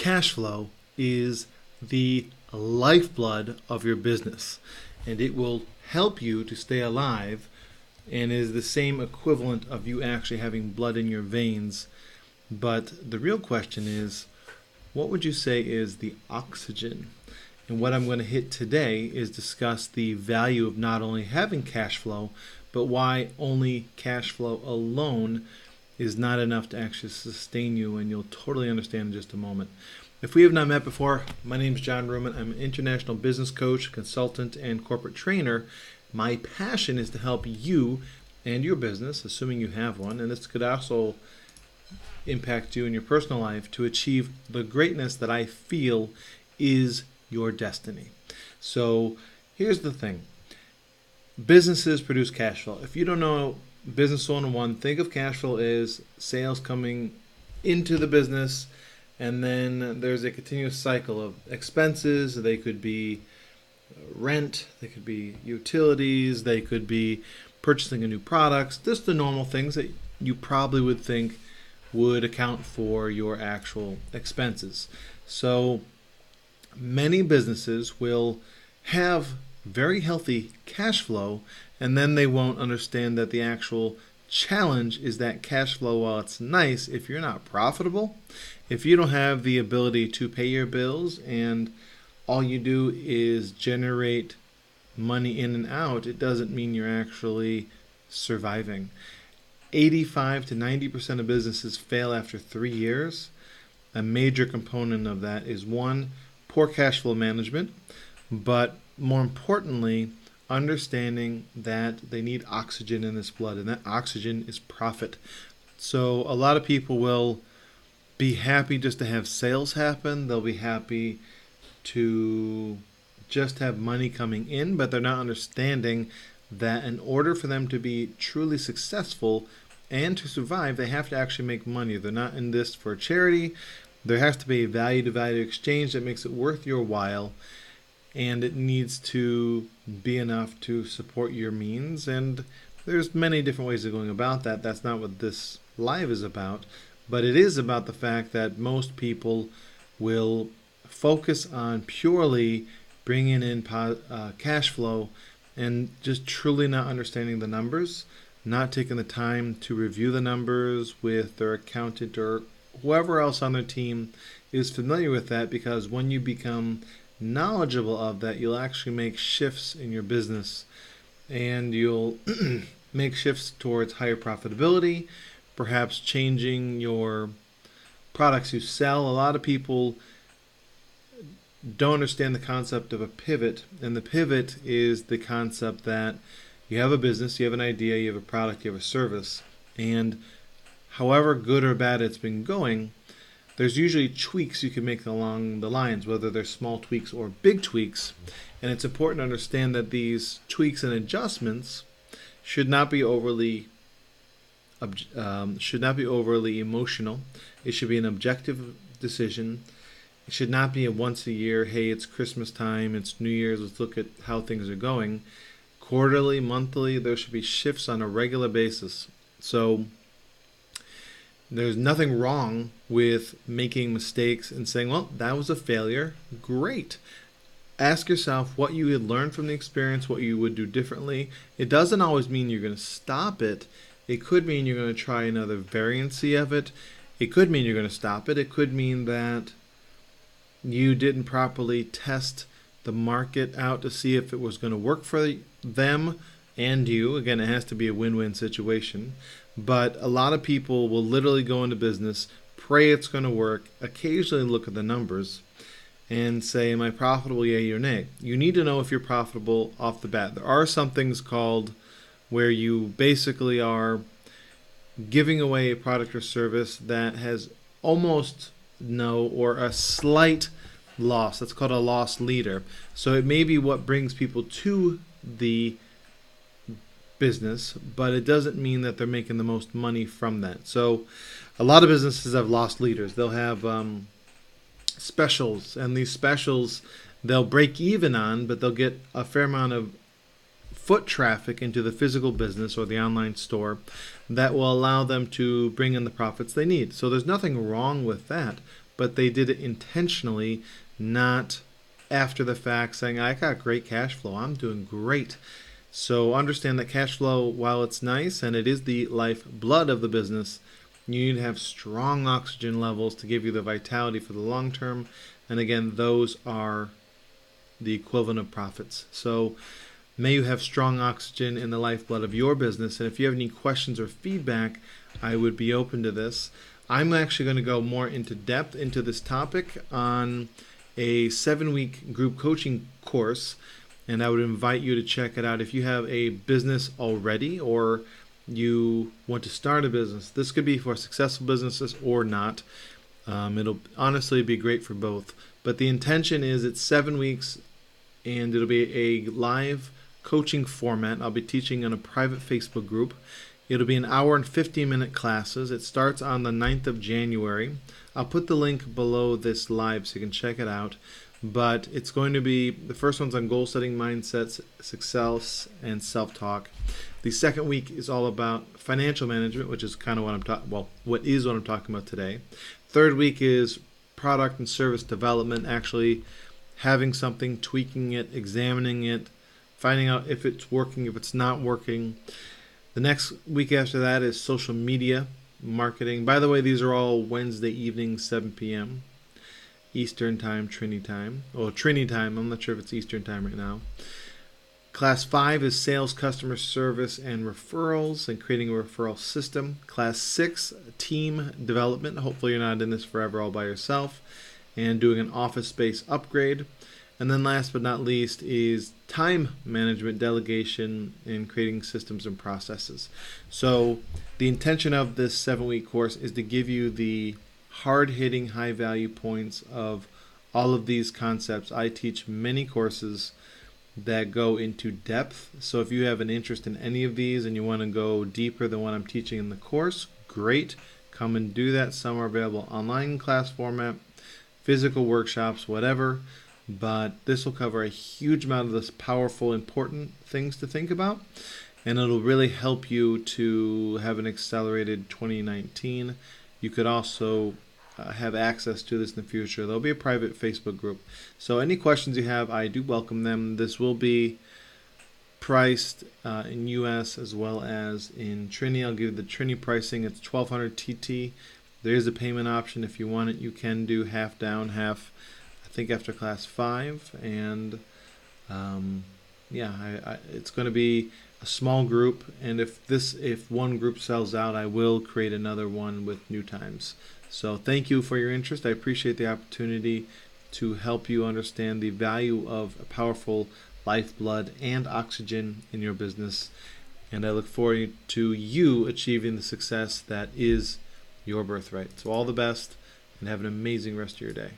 Cash flow is the lifeblood of your business, and it will help you to stay alive and is the same equivalent of you actually having blood in your veins. But the real question is, what would you say is the oxygen? And what I'm going to hit today is discuss the value of not only having cash flow, but why only cash flow alone is not enough to actually sustain you, and you'll totally understand in just a moment. If we have not met before, my name is John Ruman. I'm an international business coach, consultant, and corporate trainer. My passion is to help you and your business, assuming you have one, and this could also impact you in your personal life, to achieve the greatness that I feel is your destiny. So here's the thing. Businesses produce cash flow. If you don't know Business 101, think of cash flow as sales coming into the business, and then there's a continuous cycle of expenses. They could be rent, they could be utilities, they could be purchasing a new products, just the normal things that you probably would think would account for your actual expenses. So many businesses will have very healthy cash flow, and then they won't understand that the actual challenge is that cash flow, while it's nice, if you're not profitable, if you don't have the ability to pay your bills and all you do is generate money in and out, it doesn't mean you're actually surviving. 85 to 90% of businesses fail after 3 years. A major component of that is one, poor cash flow management, but more importantly, understanding that they need oxygen in this blood, and that oxygen is profit. So a lot of people will be happy just to have sales happen. They'll be happy to just have money coming in, but they're not understanding that in order for them to be truly successful and to survive, they have to actually make money. They're not in this for charity. There has to be a value-to-value exchange that makes it worth your while, and it needs to be enough to support your means. And there's many different ways of going about that. That's not what this live is about, but it is about the fact that most people will focus on purely bringing in cash flow and just truly not understanding the numbers, not taking the time to review the numbers with their accountant or whoever else on their team is familiar with that, because when you become knowledgeable of that, you'll actually make shifts in your business, and you'll make shifts towards higher profitability, perhaps changing your products you sell. A lot of people don't understand the concept of a pivot, and the pivot is the concept that you have a business, you have an idea, you have a product, you have a service, and however good or bad it's been going, there's usually tweaks you can make along the lines, whether they're small tweaks or big tweaks. And it's important to understand that these tweaks and adjustments should not be overly emotional. It should be an objective decision. It should not be a once a year, hey, it's Christmas time, it's New Year's, let's look at how things are going. Quarterly, monthly, there should be shifts on a regular basis. So there's nothing wrong with making mistakes and saying, well, that was a failure. Great. Ask yourself what you had learned from the experience, what you would do differently. It doesn't always mean you're going to stop it. It could mean you're going to try another variancy of it. It could mean you're going to stop it. It could mean that you didn't properly test the market out to see if it was going to work for them and you. Again, it has to be a win-win situation. But a lot of people will literally go into business, pray it's going to work, occasionally look at the numbers, and say, am I profitable, yay or nay? You need to know if you're profitable off the bat. There are some things called where you basically are giving away a product or service that has almost no or a slight loss. That's called a loss leader. So it may be what brings people to the business, but it doesn't mean that they're making the most money from that. So a lot of businesses have loss leaders. They'll have specials, and these specials they'll break even on, but they'll get a fair amount of foot traffic into the physical business or the online store that will allow them to bring in the profits they need. So there's nothing wrong with that. but they did it intentionally, not after the fact saying, I got great cash flow, I'm doing great. So understand that cash flow, while it's nice and it is the lifeblood of the business, you need to have strong oxygen levels to give you the vitality for the long term. And again, those are the equivalent of profits. So may you have strong oxygen in the lifeblood of your business. And if you have any questions or feedback, I would be open to this. I'm actually going to go more into depth into this topic on a 7-week group coaching course, and I would invite you to check it out. If you have a business already or you want to start a business, this could be for successful businesses or not. It'll honestly be great for both. But the intention is it's 7 weeks, and it'll be a live coaching format. I'll be teaching in a private Facebook group. It'll be an hour and 15-minute classes. It starts on the 9th of January. I'll put the link below this live so you can check it out. But it's going to be, the first one's on goal setting, mindsets, success, and self-talk. The second week is all about financial management, which is kind of what what I'm talking about today. Third week is product and service development, actually having something, tweaking it, examining it, finding out if it's working, if it's not working. The next week after that is social media marketing. By the way, these are all Wednesday evenings, 7 p.m. Eastern time, Trini time. Well, Trini time. I'm not sure if it's Eastern time right now. Class 5 is sales, customer service, and referrals, and creating a referral system. Class 6, team development. Hopefully you're not in this forever all by yourself. And doing an office space upgrade. And then last but not least is time management, delegation, and creating systems and processes. So the intention of this 7-week course is to give you the hard-hitting, high-value points of all of these concepts. I teach many courses that go into depth. So if you have an interest in any of these and you want to go deeper than what I'm teaching in the course, great. Come and do that. Some are available online in class format, physical workshops, whatever. But this will cover a huge amount of this powerful, important things to think about. And it'll really help you to have an accelerated 2019. You could also have access to this in the future. There'll be a private Facebook group. So any questions you have, I do welcome them. This will be priced in US as well as in Trini. I'll give you the Trini pricing. It's $1,200 TT. There is a payment option. If you want it, you can do half down, half, I think, after class 5. And it's going to be a small group. And if one group sells out, I will create another one with new times. So thank you for your interest. I appreciate the opportunity to help you understand the value of a powerful lifeblood and oxygen in your business. And I look forward to you achieving the success that is your birthright. So all the best, and have an amazing rest of your day.